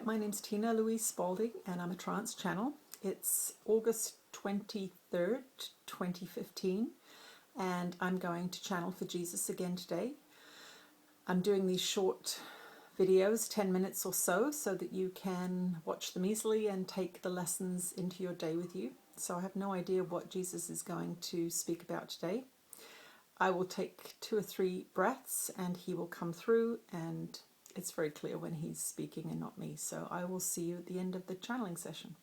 my name's Tina Louise Spalding and I'm a trance channel. It's August 23rd, 2015, and I'm going to channel for Jesus again today. I'm doing these short videos, 10 minutes or so that you can watch them easily and take the lessons into your day with you. So I have no idea what Jesus is going to speak about today. I will take 2 or 3 breaths and he will come through, and it's very clear when he's speaking and not me. So I will see you at the end of the channeling session.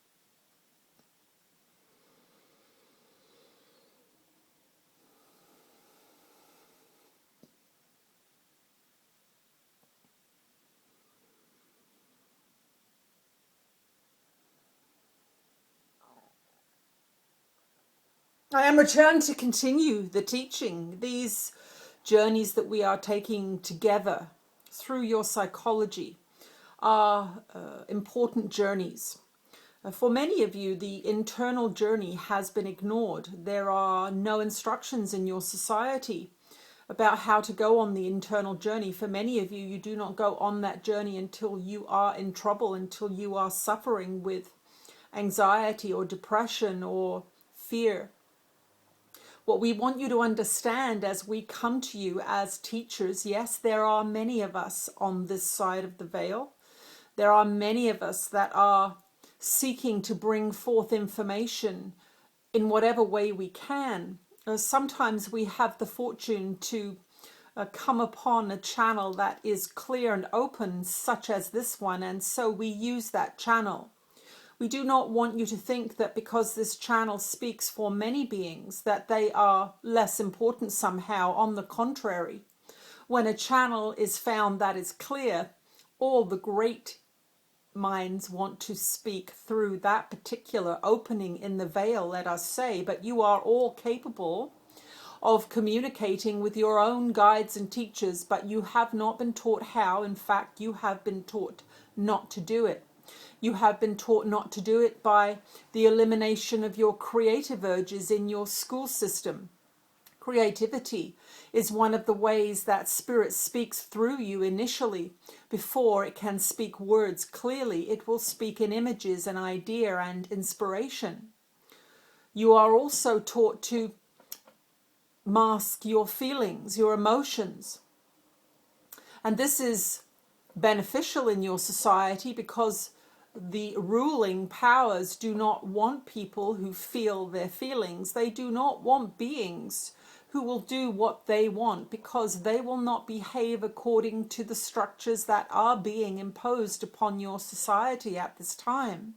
I am returned to continue the teaching, these journeys that we are taking together through your psychology are important journeys. For many of you, the internal journey has been ignored. There are no instructions in your society about how to go on the internal journey. For many of you, you do not go on that journey until you are in trouble, until you are suffering with anxiety or depression or fear. What we want you to understand as we come to you as teachers, yes, there are many of us on this side of the veil. There are many of us that are seeking to bring forth information in whatever way we can. Sometimes we have the fortune to come upon a channel that is clear and open, such as this one, and so we use that channel. We do not want you to think that because this channel speaks for many beings that they are less important somehow. On the contrary, when a channel is found that is clear, all the great minds want to speak through that particular opening in the veil, let us say, but you are all capable of communicating with your own guides and teachers, but you have not been taught how. In fact, you have been taught not to do it. You have been taught not to do it by the elimination of your creative urges in your school system. Creativity is one of the ways that Spirit speaks through you initially. Before it can speak words clearly, it will speak in images and idea and inspiration. You are also taught to mask your feelings, your emotions. And this is beneficial in your society because the ruling powers do not want people who feel their feelings. They do not want beings who will do what they want, because they will not behave according to the structures that are being imposed upon your society at this time.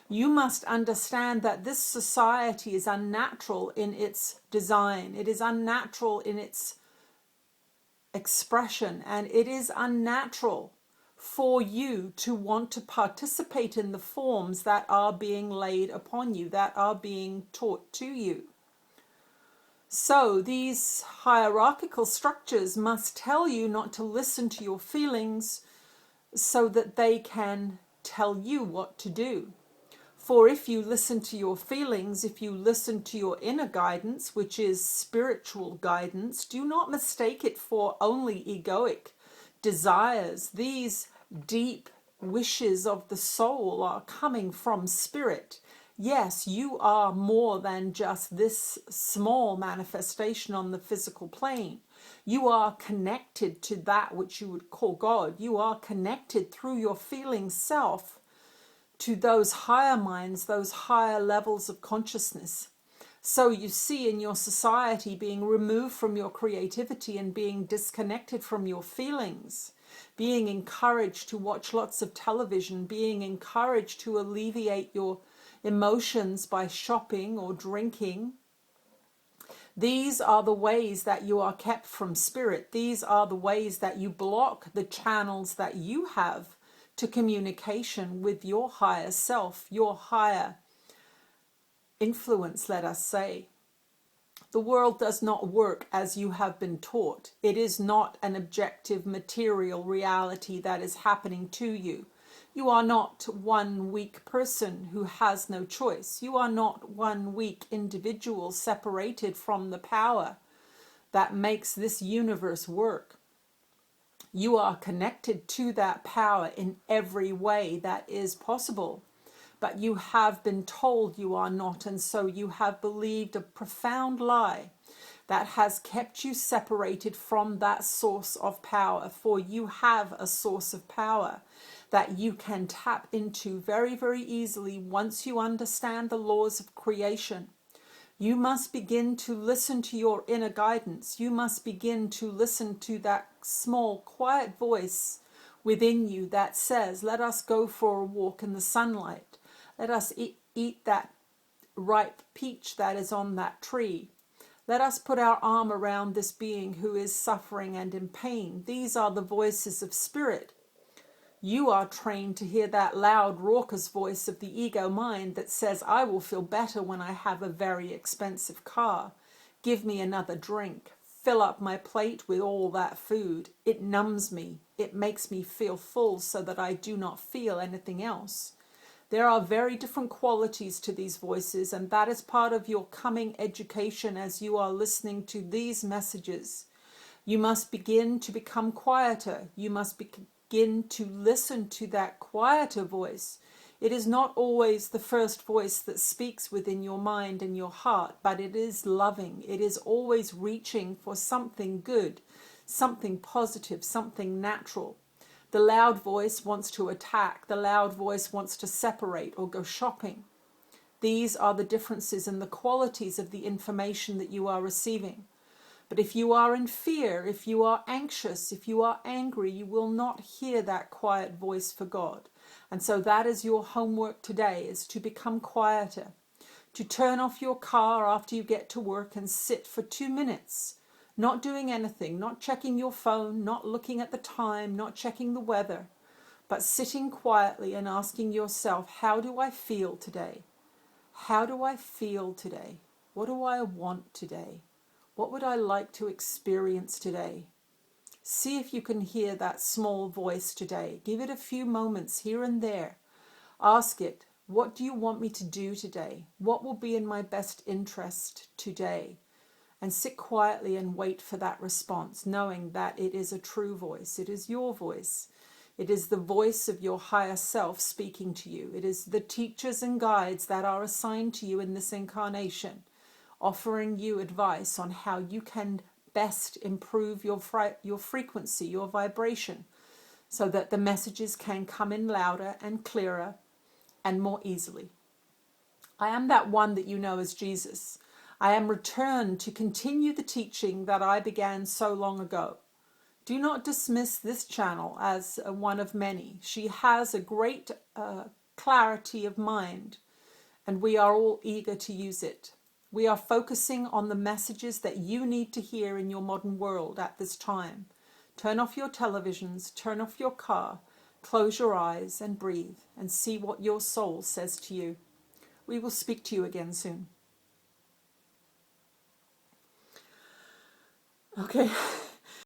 You must understand that this society is unnatural in its design. It is unnatural in its expression, and it is unnatural for you to want to participate in the forms that are being laid upon you, that are being taught to you. So these hierarchical structures must tell you not to listen to your feelings so that they can tell you what to do. For if you listen to your feelings, if you listen to your inner guidance, which is spiritual guidance, do not mistake it for only egoic desires. These deep wishes of the soul are coming from Spirit. Yes, you are more than just this small manifestation on the physical plane. You are connected to that which you would call God. You are connected through your feeling self to those higher minds, those higher levels of consciousness. So you see in your society being removed from your creativity and being disconnected from your feelings, being encouraged to watch lots of television, being encouraged to alleviate your emotions by shopping or drinking. These are the ways that you are kept from Spirit. These are the ways that you block the channels that you have to communication with your higher self, your higher influence, let us say. The world does not work as you have been taught. It is not an objective material reality that is happening to you. You are not one weak person who has no choice. You are not one weak individual separated from the power that makes this universe work. You are connected to that power in every way that is possible. But you have been told you are not, and so you have believed a profound lie that has kept you separated from that source of power. For you have a source of power that you can tap into very, very easily once you understand the laws of creation. You must begin to listen to your inner guidance. You must begin to listen to that small, quiet voice within you that says, let us go for a walk in the sunlight. Let us eat that ripe peach that is on that tree. Let us put our arm around this being who is suffering and in pain. These are the voices of spirit. You are trained to hear that loud, raucous voice of the ego mind that says, I will feel better when I have a very expensive car. Give me another drink. Fill up my plate with all that food. It numbs me. It makes me feel full so that I do not feel anything else. There are very different qualities to these voices, and that is part of your coming education as you are listening to these messages. You must begin to become quieter. You must begin to listen to that quieter voice. It is not always the first voice that speaks within your mind and your heart, but it is loving. It is always reaching for something good, something positive, something natural. The loud voice wants to attack. The loud voice wants to separate or go shopping. These are the differences in the qualities of the information that you are receiving. But if you are in fear, if you are anxious, if you are angry, you will not hear that quiet voice for God. And so that is your homework today, is to become quieter, to turn off your car after you get to work and sit for 2 minutes, not doing anything, not checking your phone, not looking at the time, not checking the weather, but sitting quietly and asking yourself, how do I feel today? How do I feel today? What do I want today? What would I like to experience today? See if you can hear that small voice today. Give it a few moments here and there. Ask it, what do you want me to do today? What will be in my best interest today? And sit quietly and wait for that response, knowing that it is a true voice. It is your voice. It is the voice of your higher self speaking to you. It is the teachers and guides that are assigned to you in this incarnation, offering you advice on how you can best improve your frequency, your vibration, so that the messages can come in louder and clearer and more easily. I am that one that you know as Jesus. I am returned to continue the teaching that I began so long ago. Do not dismiss this channel as one of many. She has a great clarity of mind, and we are all eager to use it. We are focusing on the messages that you need to hear in your modern world at this time. Turn off your televisions, turn off your car, close your eyes and breathe and see what your soul says to you. We will speak to you again soon. Okay.